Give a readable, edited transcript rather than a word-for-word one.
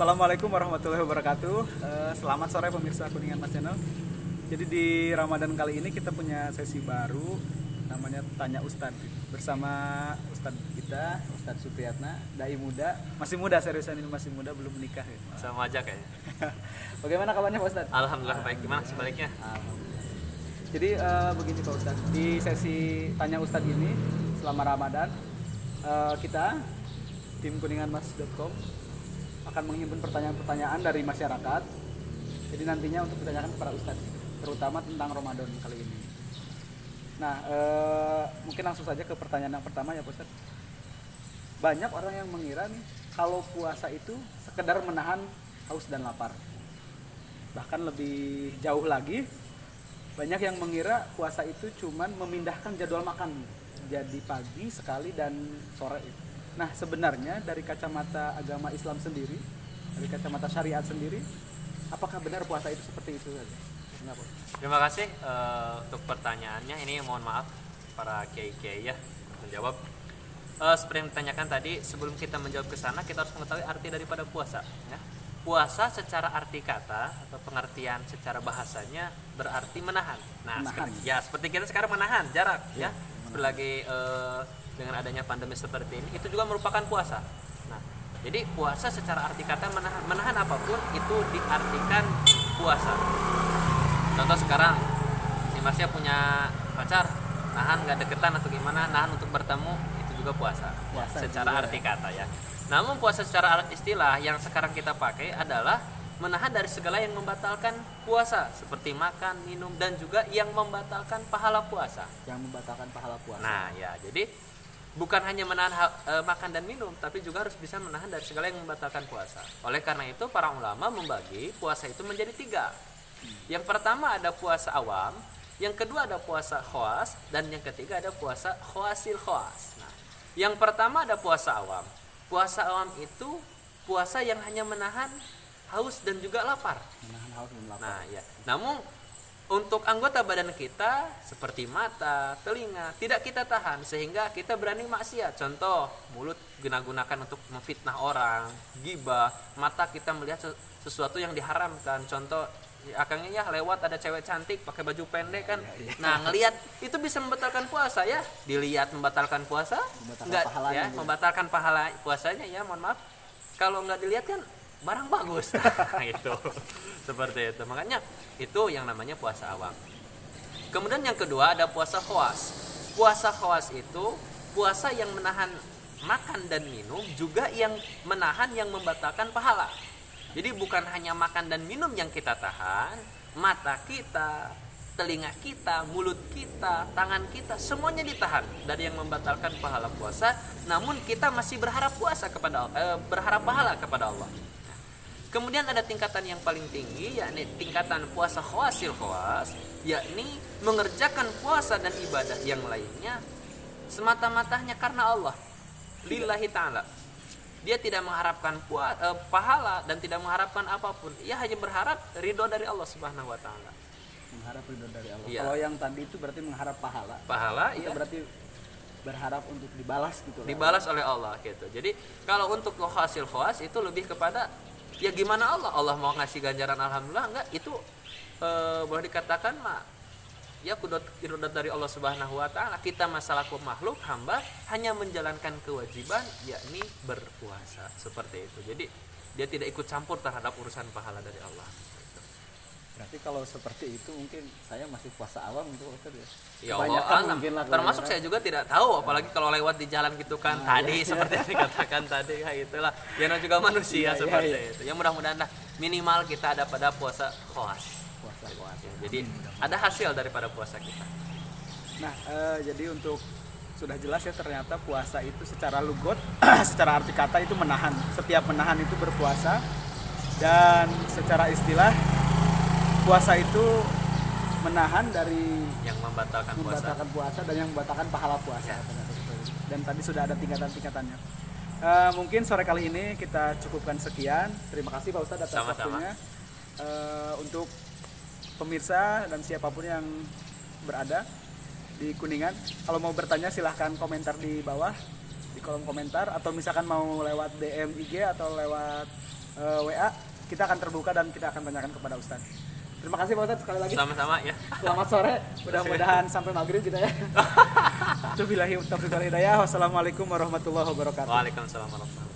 Assalamualaikum warahmatullahi wabarakatuh. Selamat sore pemirsa Kuningan Mas Channel. Jadi di Ramadan kali ini kita punya sesi baru namanya Tanya Ustadz bersama Ustadz kita, Ustadz Supriyatna, dai muda, masih muda seriusan ini masih muda belum menikah ya. Sama aja kayaknya. Bagaimana kabarnya Pak Ustadz? Alhamdulillah baik. Gimana sebaliknya? Alhamdulillah. Jadi begini Pak Ustadz, di sesi Tanya Ustadz ini selama Ramadan kita tim kuninganmas.com akan menghimpun pertanyaan-pertanyaan dari masyarakat. Jadi nantinya untuk ditanyakan kepada Ustadz, terutama tentang Ramadan kali ini. Nah, mungkin langsung saja ke pertanyaan yang pertama ya Pak Ustadz. Banyak orang yang mengira nih kalau puasa itu sekedar menahan haus dan lapar. Bahkan lebih jauh lagi, banyak yang mengira puasa itu cuman memindahkan jadwal makan jadi pagi sekali dan sore. Nah, sebenarnya dari kacamata agama Islam sendiri, dari kacamata syariat sendiri, apakah benar puasa itu seperti itu saja? Kenapa? Terima kasih untuk pertanyaannya. Ini mohon maaf para kiai-kiai ya menjawab. Seperti yang ditanyakan tadi, sebelum kita menjawab ke sana, kita harus mengetahui arti daripada puasa. Ya. Puasa secara arti kata atau pengertian secara bahasanya berarti menahan. Nah, menahan. Seperti kita sekarang menahan jarak, ya. Berlagi dengan adanya pandemi seperti ini, itu juga merupakan puasa. Nah, jadi puasa secara arti kata menahan apapun itu diartikan puasa. Contoh sekarang, si Marsya punya pacar, nahan nggak deketan atau gimana, nahan untuk bertemu, itu juga puasa secara arti kata ya. Namun puasa secara istilah yang sekarang kita pakai adalah menahan dari segala yang membatalkan puasa, seperti makan, minum, dan juga yang membatalkan pahala puasa. Yang membatalkan pahala puasa. Nah ya, jadi bukan hanya menahan makan dan minum, tapi juga harus bisa menahan dari segala yang membatalkan puasa. Oleh karena itu para ulama membagi puasa itu menjadi 3. Yang pertama ada puasa awam, yang kedua ada puasa khawas, dan yang ketiga ada puasa khawasil khawas. Nah, yang pertama ada puasa awam. Puasa awam itu puasa yang hanya menahan haus dan juga lapar. Menahan haus dan lapar. Nah, ya. Namun untuk anggota badan kita seperti mata, telinga tidak kita tahan sehingga kita berani maksiat. Contoh, mulut gunakan untuk memfitnah orang, ghibah, mata kita melihat sesuatu yang diharamkan. Contoh, akangnya ya lewat ada cewek cantik pakai baju pendek kan. Nah, ngelihat itu bisa membatalkan puasa ya. Dilihat membatalkan puasa? Enggak ya, membatalkan pahala puasanya ya, mohon maaf. Kalau enggak dilihat kan barang bagus. Nah, itu seperti itu. Makanya itu yang namanya puasa awam. Kemudian yang kedua ada puasa khawas. Puasa khawas itu puasa yang menahan makan dan minum, juga yang menahan yang membatalkan pahala. Jadi bukan hanya makan dan minum yang kita tahan, mata kita, telinga kita, mulut kita, tangan kita, semuanya ditahan dari yang membatalkan pahala puasa. Namun kita masih berharap berharap pahala kepada Allah. Kemudian ada tingkatan yang paling tinggi, yakni tingkatan puasa khawasil khawas, yakni mengerjakan puasa dan ibadah yang lainnya semata-matanya karena Allah, lillahi ta'ala. Dia tidak mengharapkan pahala dan tidak mengharapkan apapun. Ia hanya berharap ridho dari Allah Subhanahu wa taala. Mengharap ridho dari Allah. Ya. Kalau yang tadi itu berarti mengharap pahala. Pahala itu ya. Berarti berharap untuk dibalas gitu. Dibalas oleh Allah gitu. Jadi kalau untuk hasil khawas itu lebih kepada ya gimana Allah mau ngasih ganjaran alhamdulillah enggak, itu boleh dikatakan ya kudrat dari Allah Subhanahu wa taala. Kita masalah makhluk hamba hanya menjalankan kewajiban yakni berpuasa seperti itu. Jadi dia tidak ikut campur terhadap urusan pahala dari Allah. Berarti kalau seperti itu mungkin saya masih puasa awam gitu Ustaz ya. Ya Allah, termasuk saya juga tidak tahu, apalagi kalau lewat di jalan gitu kan seperti yang dikatakan tadi kayak itulah. Ya juga manusia seperti itu. Ya mudah-mudahan minimal kita ada pada puasa khawas. Jadi ada hasil daripada puasa kita. Nah, jadi untuk sudah jelas ya ternyata puasa itu secara lugot, secara arti kata itu menahan. Setiap menahan itu berpuasa, dan secara istilah puasa itu menahan dari yang membatalkan puasa dan yang membatalkan pahala puasa. Ya. Dan tadi sudah ada tingkatan-tingkatannya. Mungkin sore kali ini kita cukupkan sekian. Terima kasih Pak Ustadz atas waktunya. Untuk pemirsa dan siapapun yang berada di Kuningan, kalau mau bertanya silahkan komentar di bawah di kolom komentar, atau misalkan mau lewat DM IG atau lewat WA, kita akan terbuka dan kita akan tanyakan kepada Ustadz. Terima kasih Pak Ustadz sekali lagi. Sama-sama ya. Selamat sore. Mudah-mudahan sampai maghrib kita ya. Wabillahi taufiq wal hidayah. Wassalamualaikum warahmatullahi wabarakatuh. Waalaikumsalam warahmatullahi wabarakatuh.